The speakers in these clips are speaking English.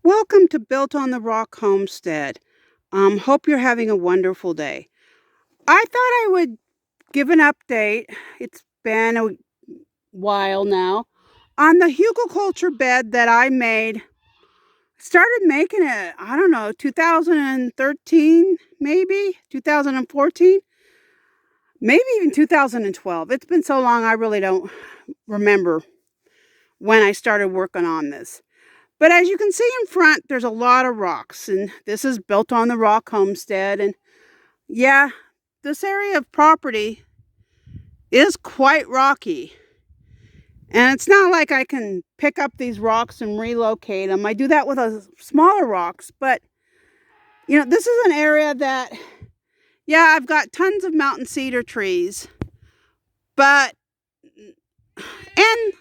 Welcome to Built on the Rock Homestead. Hope you're having a wonderful day. I thought I would give an update. It's been a while now on the Hugelkultur bed that I made. Started making it, I don't know, 2013, maybe 2014, maybe even 2012. It's been so long I really don't remember when I started working on this. But as you can see in front, there's a lot of rocks, and this is Built on the Rock Homestead. And yeah, this area of property is quite rocky. And it's not like I can pick up these rocks and relocate them. I do that with smaller rocks, but this is an area that, yeah, I've got tons of mountain cedar trees, but, and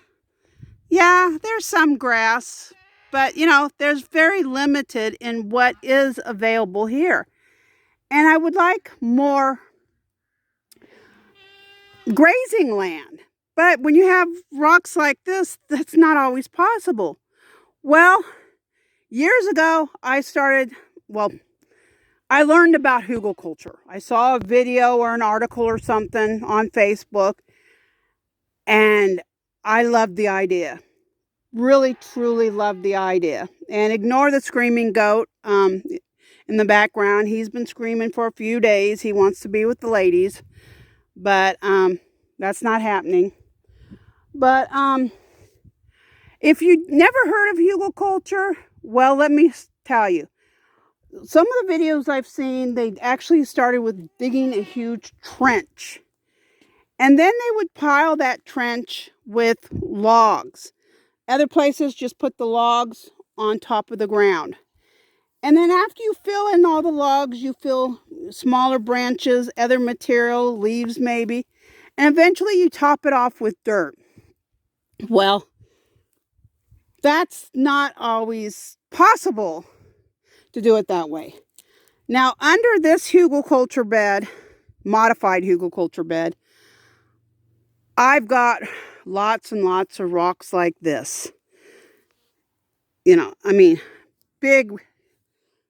yeah, there's some grass. But, there's very limited in what is available here. And I would like more grazing land. But when you have rocks like this, that's not always possible. Well, years ago, I learned about hugelkultur. I saw a video or an article or something on Facebook, and I loved the idea. Really, truly loved the idea. And ignore the screaming goat in the background. He's been screaming for a few days. He wants to be with the ladies, but that's not happening. But if you never heard of hugelkultur, well, let me tell you. Some of the videos I've seen, they actually started with digging a huge trench. And then they would pile that trench with logs. Other places just put the logs on top of the ground. And then after you fill in all the logs, you fill smaller branches, other material, leaves maybe, and eventually you top it off with dirt. Well, that's not always possible to do it that way. Now, under this hugelkultur bed, modified hugelkultur bed, I've got lots and lots of rocks like this. Big,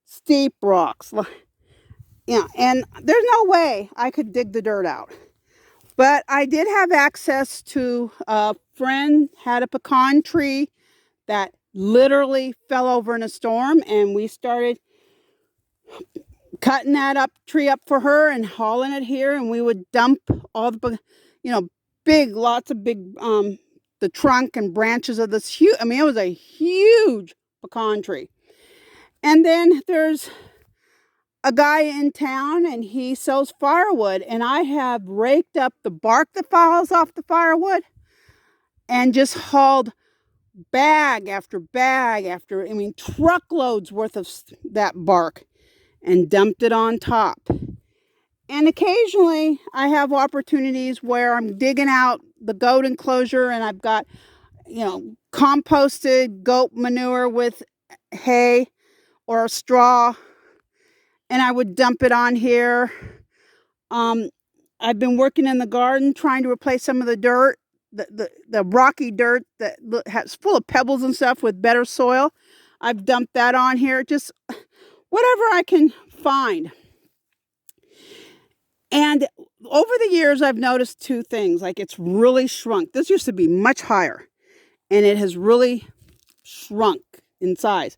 steep rocks. And there's no way I could dig the dirt out. But I did have access to a friend had a pecan tree that literally fell over in a storm, and we started cutting that tree up for her and hauling it here, and we would dump all the, lots of big, the trunk and branches of this huge, it was a huge pecan tree. And then there's a guy in town, and he sells firewood, and I have raked up the bark that falls off the firewood and just hauled bag after bag after, truckloads worth of that bark and dumped it on top. And occasionally I have opportunities where I'm digging out the goat enclosure, and I've got, composted goat manure with hay or a straw, and I would dump it on here. I've been working in the garden trying to replace some of the dirt, the rocky dirt that has full of pebbles and stuff with better soil. I've dumped that on here, just whatever I can find. And over the years, I've noticed two things. Like, it's really shrunk. This used to be much higher, and it has really shrunk in size.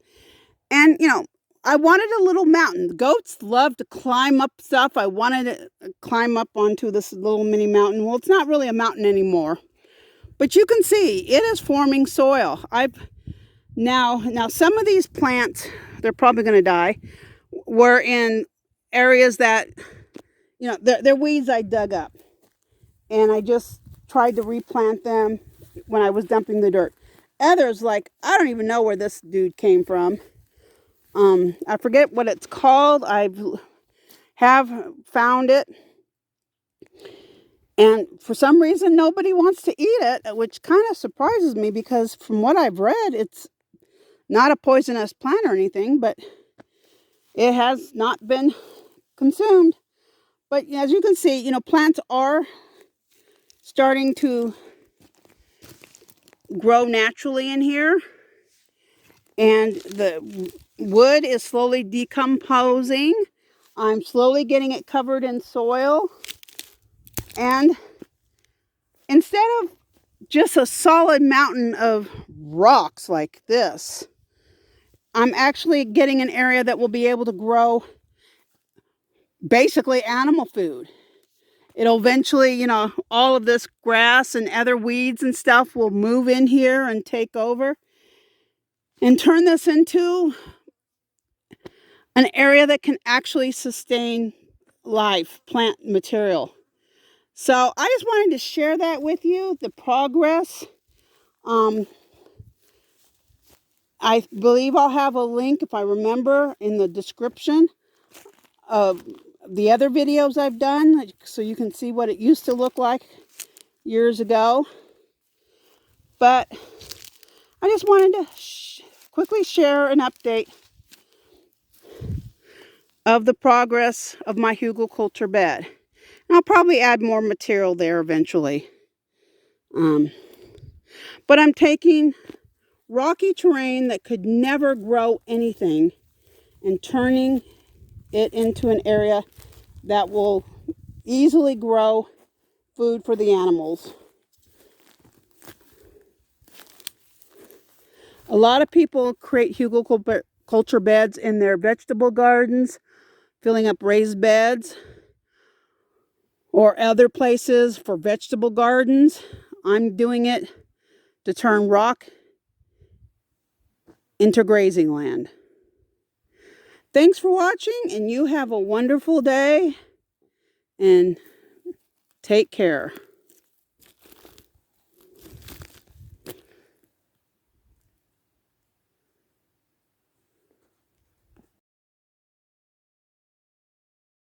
And, I wanted a little mountain. The goats love to climb up stuff. I wanted to climb up onto this little mini mountain. Well, it's not really a mountain anymore. But you can see it is forming soil. Now some of these plants, they're probably going to die, were in areas that, they're weeds I dug up. And I just tried to replant them when I was dumping the dirt. Others, like, I don't even know where this dude came from. I forget what it's called. I have found it. And for some reason, nobody wants to eat it, which kind of surprises me, because from what I've read, it's not a poisonous plant or anything, but it has not been consumed. But as you can see, plants are starting to grow naturally in here. And the wood is slowly decomposing. I'm slowly getting it covered in soil. And instead of just a solid mountain of rocks like this, I'm actually getting an area that will be able to grow basically animal food. It'll eventually, you know, all of this grass and other weeds and stuff will move in here and take over and turn this into an area that can actually sustain life, plant material. So I just wanted to share that with you, the progress. I believe I'll have a link, if I remember, in the description of the other videos I've done, so you can see what it used to look like years ago. But I just wanted to quickly share an update of the progress of my Hugelkultur bed. And I'll probably add more material there eventually. But I'm taking rocky terrain that could never grow anything and turning it into an area that will easily grow food for the animals. A lot of people create Hugelkultur beds in their vegetable gardens, filling up raised beds, or other places for vegetable gardens. I'm doing it to turn rock into grazing land. Thanks for watching, and you have a wonderful day, and take care.